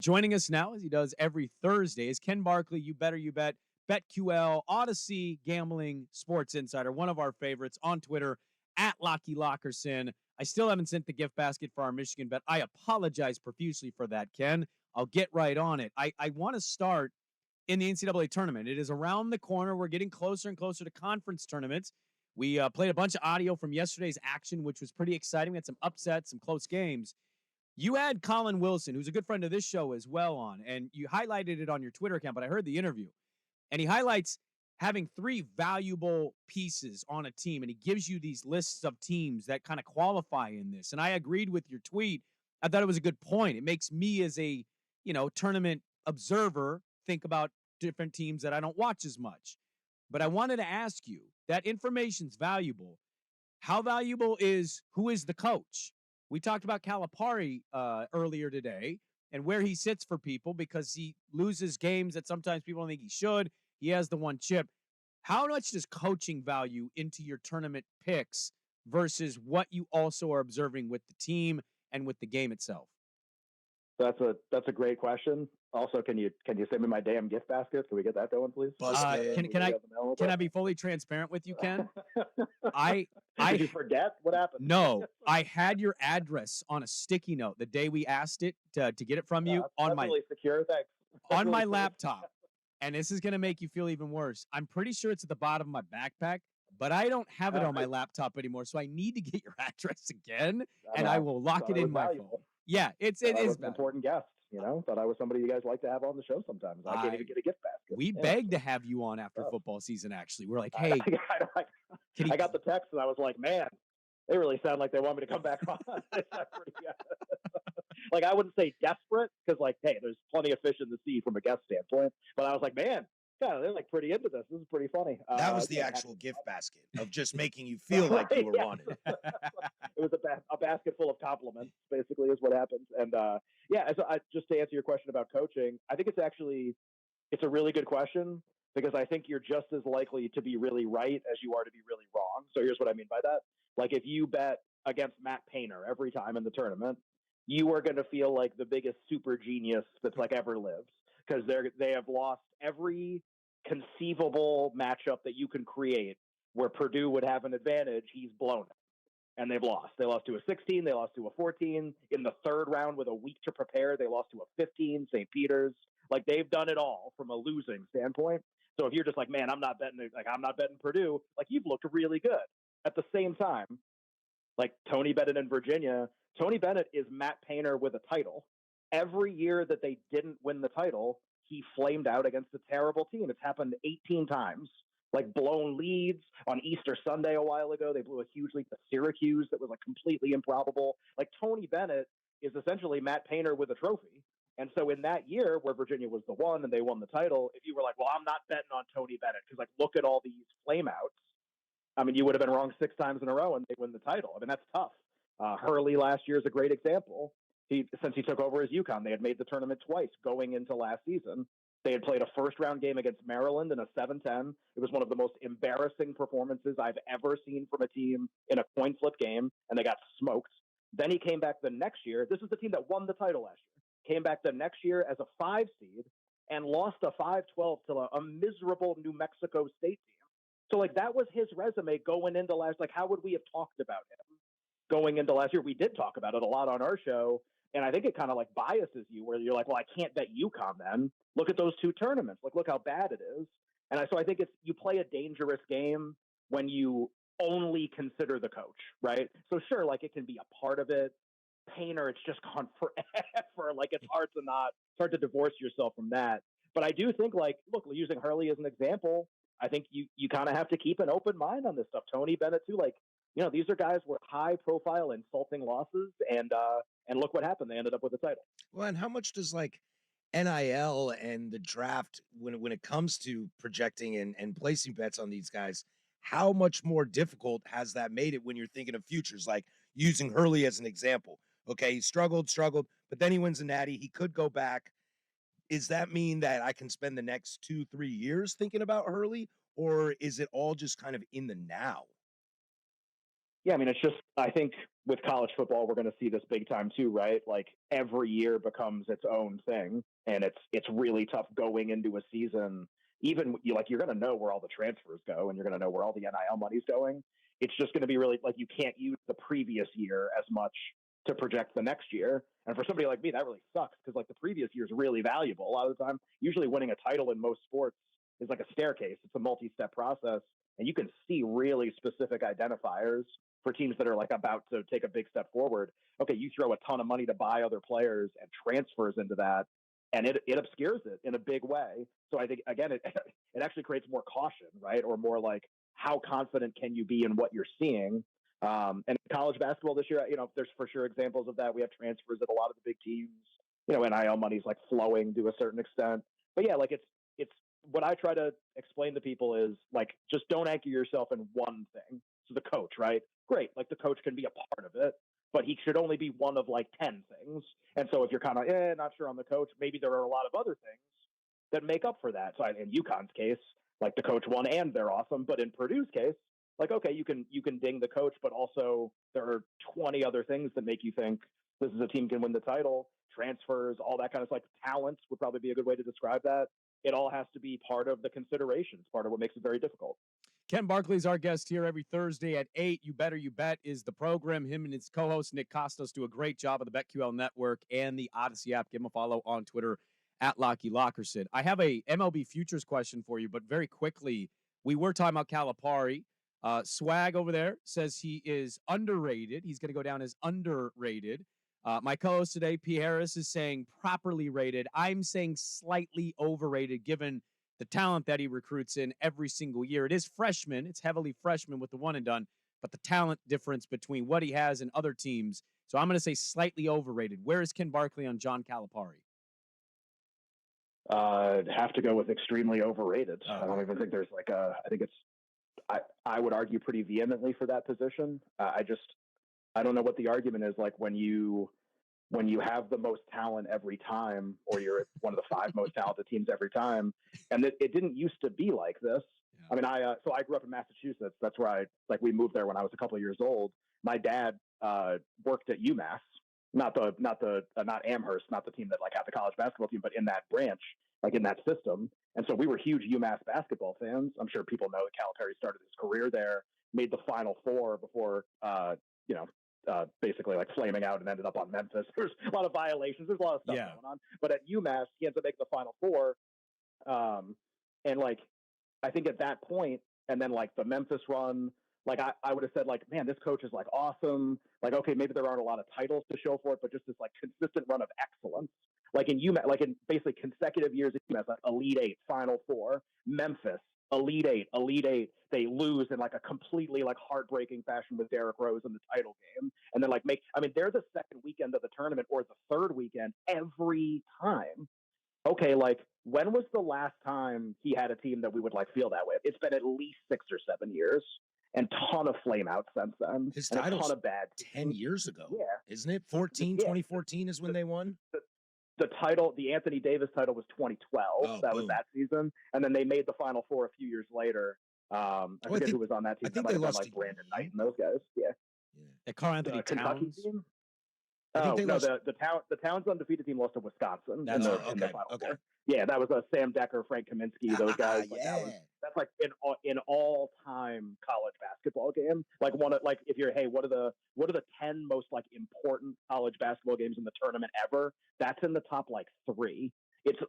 Joining us now, as he does every Thursday, is Ken Barkley. You better you bet. BetQL, Audacy, Gambling, Sports Insider, one of our favorites on Twitter at Lockie Lockerson. I still haven't sent the gift basket for our Michigan bet. I apologize profusely for that, Ken. I'll get right on it. I want to start in the NCAA tournament. It is around the corner. We're getting closer and closer to conference tournaments. We played a bunch of audio from yesterday's action, which was pretty exciting. We had some upsets, some close games. You had Colin Wilson, who's a good friend of this show as well, on, and you highlighted it on your Twitter account, but I heard the interview. And he highlights having three valuable pieces on a team, and he gives you these lists of teams that kind of qualify in this. And I agreed with your tweet. I thought it was a good point. It makes me as a, tournament observer think about different teams that I don't watch as much. But I wanted to ask you, that information's valuable. How valuable is who is the coach? We talked about Calipari earlier today and where he sits for people because he loses games that sometimes people don't think he should. He has the one chip. How much does coaching value into your tournament picks versus what you also are observing with the team and with the game itself? That's a great question. Also, can you send me my damn gift basket? Can we get that going, please? Can I be fully transparent with you, Ken? I Did you forget what happened? No, I had your address on a sticky note the day we asked it to get it from you that's really secure. Thanks. On my laptop. And this is going to make you feel even worse. I'm pretty sure it's at the bottom of my backpack, but I don't have it on my laptop anymore. So I need to get your address again, and I will lock it in my phone. Yeah, it is an important guest. Thought I was somebody you guys like to have on the show sometimes. I can't even get a gift basket. We begged to have you on after football season, actually. We're like, hey. I got the text, and I was like, man, they really sound like they want me to come back on. Like, I wouldn't say desperate because, hey, there's plenty of fish in the sea from a guest standpoint. But I was like, man, yeah, they're pretty into this. This is pretty funny. That was the actual gift basket of just making you feel like you were wanted. It was a basket full of compliments, basically, is what happened. And so just to answer your question about coaching, I think it's a really good question because I think you're just as likely to be really right as you are to be really wrong. So here's what I mean by that. Like, if you bet against Matt Painter every time in the tournament, you are going to feel like the biggest super genius that's ever lived because they have lost every conceivable matchup that you can create where Purdue would have an advantage. He's blown it, and they've lost. They lost to a 16. They lost to a 14 in the third round with a week to prepare. They lost to a 15, St. Peter's. They've done it all from a losing standpoint. So if you're just like, man, I'm not betting Purdue, you've looked really good. At the same time, Tony Bennett in Virginia, Tony Bennett is Matt Painter with a title. Every year that they didn't win the title, he flamed out against a terrible team. It's happened 18 times. Blown leads on Easter Sunday a while ago. They blew a huge lead to Syracuse that was completely improbable. Tony Bennett is essentially Matt Painter with a trophy. And so in that year where Virginia was the one and they won the title, if you were like, well, I'm not betting on Tony Bennett because look at all these flameouts. I mean, you would have been wrong 6 times in a row and they win the title. I mean, that's tough. Hurley last year is a great example. Since he took over as UConn, they had made the tournament twice going into last season. They had played a first-round game against Maryland in a 7-10. It was one of the most embarrassing performances I've ever seen from a team in a coin flip game, and they got smoked. Then he came back the next year. This is the team that won the title last year. Came back the next year as a 5 seed and lost a 5-12 to a miserable New Mexico State team. So, that was his resume going into last. How would we have talked about him going into last year? We did talk about it a lot on our show. And I think it kind of biases you where you're like, well, I can't bet UConn then. Look at those 2 tournaments. Look how bad it is. And so I think you play a dangerous game when you only consider the coach, right? So sure, it can be a part of it. Painter, it's just gone forever. It's hard to divorce yourself from that. But I do think look, using Hurley as an example, I think you kind of have to keep an open mind on this stuff. Tony Bennett too, these are guys with high profile insulting losses and look what happened. They ended up with a title. Well, and how much does NIL and the draft when it comes to projecting and placing bets on these guys, how much more difficult has that made it when you're thinking of futures? Using Hurley as an example. Okay, he struggled, but then he wins a natty. He could go back. Does that mean that I can spend the next 2-3 years thinking about Hurley, or is it all just kind of in the now? Yeah, I mean, it's just I think with college football we're going to see this big time too, right? Like every year becomes its own thing, and it's really tough going into a season. Even you're going to know where all the transfers go, and you're going to know where all the NIL money's going. It's just going to be really like you can't use the previous year as much to project the next year. And for somebody like me, that really sucks because like the previous year is really valuable. A lot of the time, usually winning a title in most sports is like a staircase. It's a multi-step process, and you can see really specific identifiers for teams that are like about to take a big step forward. Okay, you throw a ton of money to buy other players and transfers into that, and it obscures it in a big way. So I think again, it it actually creates more caution, right? Or more like how confident can you be in what you're seeing? And college basketball this year, there's for sure examples of that. We have transfers at a lot of the big teams. NIL money's like flowing to a certain extent. But yeah, like it's what I try to explain to people is like just don't anchor yourself in one thing. So the coach, right? Great, like the coach can be a part of it, but he should only be one of like 10 things. And so if you're kind of not sure on the coach, maybe there are a lot of other things that make up for that. So in UConn's case, like the coach won and they're awesome, but in Purdue's case, like okay, you can ding the coach, but also there are 20 other things that make you think this is a team can win the title. Transfers, all that kind of like talents would probably be a good way to describe that. It all has to be part of the considerations, part of what makes it very difficult. Ken Barkley's our guest here every Thursday at 8. You Better You Bet is the program. Him and his co-host Nick Costos do a great job of the BetQL Network and the Audacy app. Give him a follow on Twitter at Lockie Lockerson. I have a MLB futures question for you, but very quickly, we were talking about Calipari. Swag over there says he is underrated. He's going to go down as underrated. My co-host today, P. Harris, is saying properly rated. I'm saying slightly overrated given the talent that he recruits in every single year. It is freshman. It's heavily freshman with the one and done, but the talent difference between what he has and other teams. So I'm going to say slightly overrated. Where is Ken Barkley on John Calipari? Have to go with extremely overrated. I don't even think there's like I think it's, I would argue pretty vehemently for that position. I don't know what the argument is like when you have the most talent every time, or you're one of the 5 most talented teams every time. And it didn't used to be like this. Yeah. I mean, so I grew up in Massachusetts. That's where we moved there when I was a couple of years old. My dad worked at UMass, not Amherst, not the team that like had the college basketball team, but in that branch, like in that system. And so we were huge UMass basketball fans. I'm sure people know that Calipari started his career there, made the Final Four before, basically like flaming out and ended up on Memphis. There's a lot of violations. There's a lot of stuff going on. But at UMass, he ends up making the Final Four. And like, I think at that point, and then like the Memphis run, like I would have said like, man, this coach is like awesome. Like, okay, maybe there aren't a lot of titles to show for it, but just this like consistent run of excellence. Like in UMass, like in basically consecutive years at UMass, like Elite Eight, Final Four, Memphis, Elite Eight. They lose in like a completely like heartbreaking fashion with Derrick Rose in the title game. And then like they're the second weekend of the tournament or the third weekend every time. Okay, like when was the last time he had a team that we would like feel that way? It's been at least 6 or 7 years, and ton of flame out since then. His and title's a ton of bad 10 years ago. Yeah. Isn't it? 2014 is when they won. The title, the Anthony Davis title, was 2012. That was that season, and then they made the Final Four a few years later. I forget who was on that team. I think they lost like Brandon Knight and those guys. Yeah. The Karl Anthony Towns team. The Towns undefeated team lost to Wisconsin in the Final Four. Yeah, that was Sam Decker, Frank Kaminsky, those guys. Like, that's like an all-time college basketball game. Like if you're what are the 10 most like important college basketball games in the tournament ever? That's in the top like 3. It's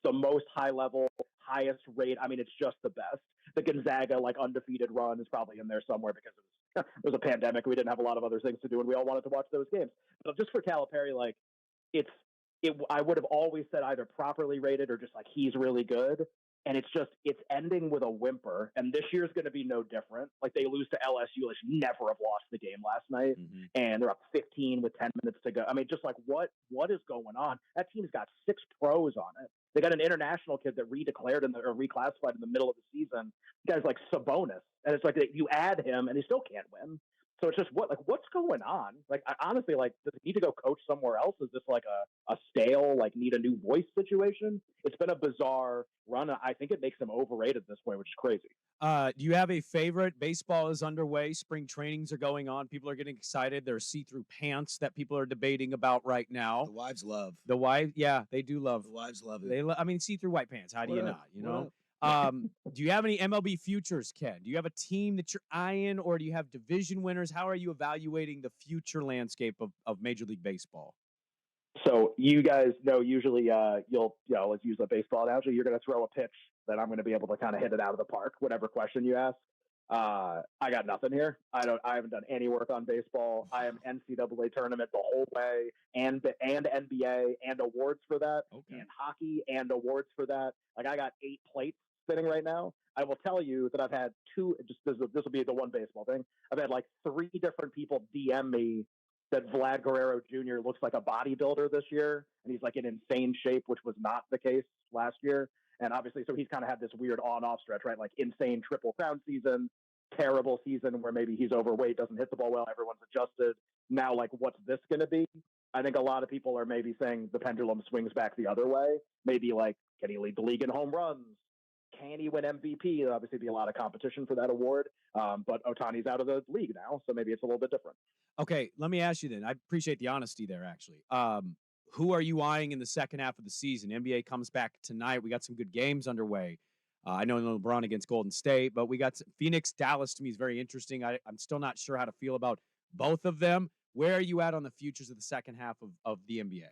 the most high level, highest rate. I mean, it's just the best. The Gonzaga like undefeated run is probably in there somewhere because it was a pandemic. We didn't have a lot of other things to do, and we all wanted to watch those games. But just for Calipari, like I would have always said either properly rated or just like he's really good. And it's ending with a whimper. And this year's going to be no different. Like they lose to LSU, like never have lost the game last night. Mm-hmm. And they're up 15 with 10 minutes to go. I mean, just like what is going on? That team's got 6 pros on it. They got an international kid that reclassified in the middle of the season. The guy's like Sabonis. And it's like you add him and they still can't win. So it's just what's going on? Like, honestly, like, does he need to go coach somewhere else? Is this like a stale, like, need a new voice situation? It's been a bizarre run. I think it makes him overrated this way, which is crazy. Do you have a favorite? Baseball is underway. Spring trainings are going on. People are getting excited. There are see-through pants that people are debating about right now. The wives love. The wife, yeah, they do love. The wives love it. I mean, see-through white pants. How do you not? You know. What Do you have any MLB futures, Ken? Do you have a team that you're eyeing, or do you have division winners? How are you evaluating the future landscape of Major League Baseball? So you guys know usually let's use a baseball analogy. You're going to throw a pitch that I'm going to be able to kind of hit it out of the park, whatever question you ask. I got nothing here. I haven't done any work on baseball. I am NCAA tournament the whole way, and NBA and awards for that, and hockey and awards for that. Like, I got 8 plates sitting right now. I will tell you that I've had this will be the one baseball thing. I've had like 3 different people DM me that Vlad Guerrero Jr. looks like a bodybuilder this year, and he's like in insane shape, which was not the case last year. And obviously, so he's kind of had this weird on-off stretch, right? Like insane Triple Crown season, terrible season where maybe he's overweight, doesn't hit the ball well, everyone's adjusted. Now, like, what's this going to be? I think a lot of people are maybe saying the pendulum swings back the other way. Maybe like, can he lead the league in home runs? Can he win MVP? There'll obviously be a lot of competition for that award. But Ohtani's out of the league now, so maybe it's a little bit different. Okay, let me ask you then. I appreciate the honesty there, actually. Who are you eyeing in the second half of the season? NBA comes back tonight. We got some good games underway. I know LeBron against Golden State, but we got Phoenix, Dallas. To me is very interesting. I'm still not sure how to feel about both of them. Where are you at on the futures of the second half of the NBA?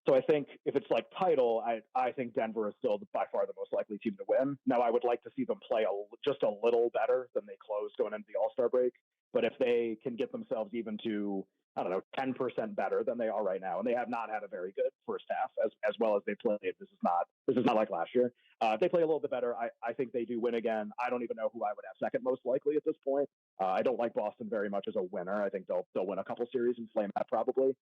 So I think if it's like title, I think Denver is still by far the most likely team to win. Now, I would like to see them play just a little better than they closed going into the All-Star break. But if they can get themselves even to, I don't know, 10% better than they are right now, and they have not had a very good first half as well as they played. This is not like last year. If they play a little bit better, I think they do win again. I don't even know who I would have second most likely at this point. I don't like Boston very much as a winner. I think they'll win a couple series and flame that probably.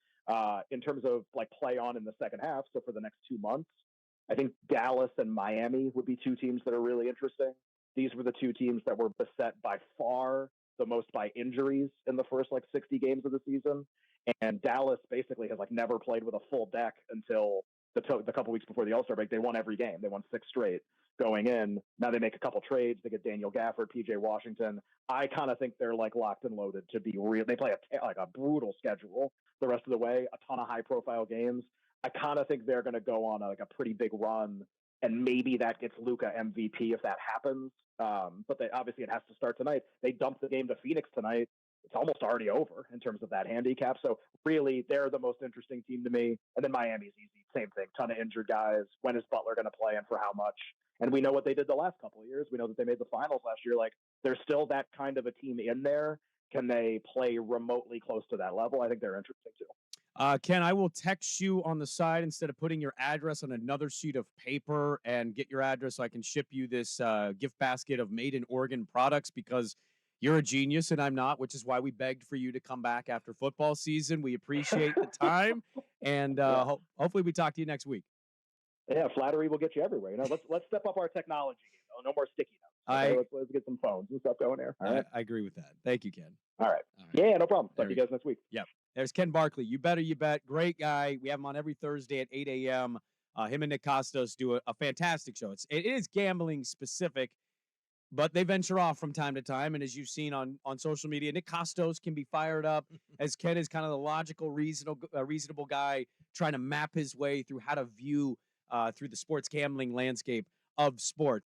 In terms of like play on in the second half, so for the next 2 months, I think Dallas and Miami would be 2 teams that are really interesting. These were the 2 teams that were beset by far the most by injuries in the first like 60 games of the season. And Dallas basically has like never played with a full deck until the couple weeks before the All-Star break. They won every game. They won 6 straight going in. Now they make a couple trades. They get Daniel Gafford, PJ Washington. I kind of think they're like locked and loaded to be real. They play a brutal schedule the rest of the way, a ton of high profile games. I kind of think they're going to go on a pretty big run, and maybe that gets Luka MVP if that happens. But obviously it has to start tonight. They dumped the game to Phoenix tonight. It's almost already over in terms of that handicap. So really, they're the most interesting team to me. And then Miami's easy. Same thing. Ton of injured guys. When is Butler going to play and for how much? And we know what they did the last couple of years. We know that they made the finals last year. Like, there's still that kind of a team in there. Can they play remotely close to that level? I think they're interesting too. Ken, I will text you on the side instead of putting your address on another sheet of paper and get your address so I can ship you this gift basket of Made in Oregon products, because you're a genius and I'm not, which is why we begged for you to come back after football season. We appreciate the time, and hopefully we talk to you next week. Yeah, flattery will get you everywhere. You know, let's step up our technology. No more sticky notes. Okay? Let's get some phones and stuff going here. All right. I agree with that. Thank you, Ken. All right. Yeah, no problem. Talk to you guys next week. Yep. There's Ken Barkley. You better, you bet. Great guy. We have him on every Thursday at 8 a.m. Him and Nick Costos do a fantastic show. It is gambling specific, but they venture off from time to time. And as you've seen on social media, Nick Costos can be fired up, as Ken is kind of the logical, reasonable guy trying to map his way through how to view through the sports gambling landscape of sport.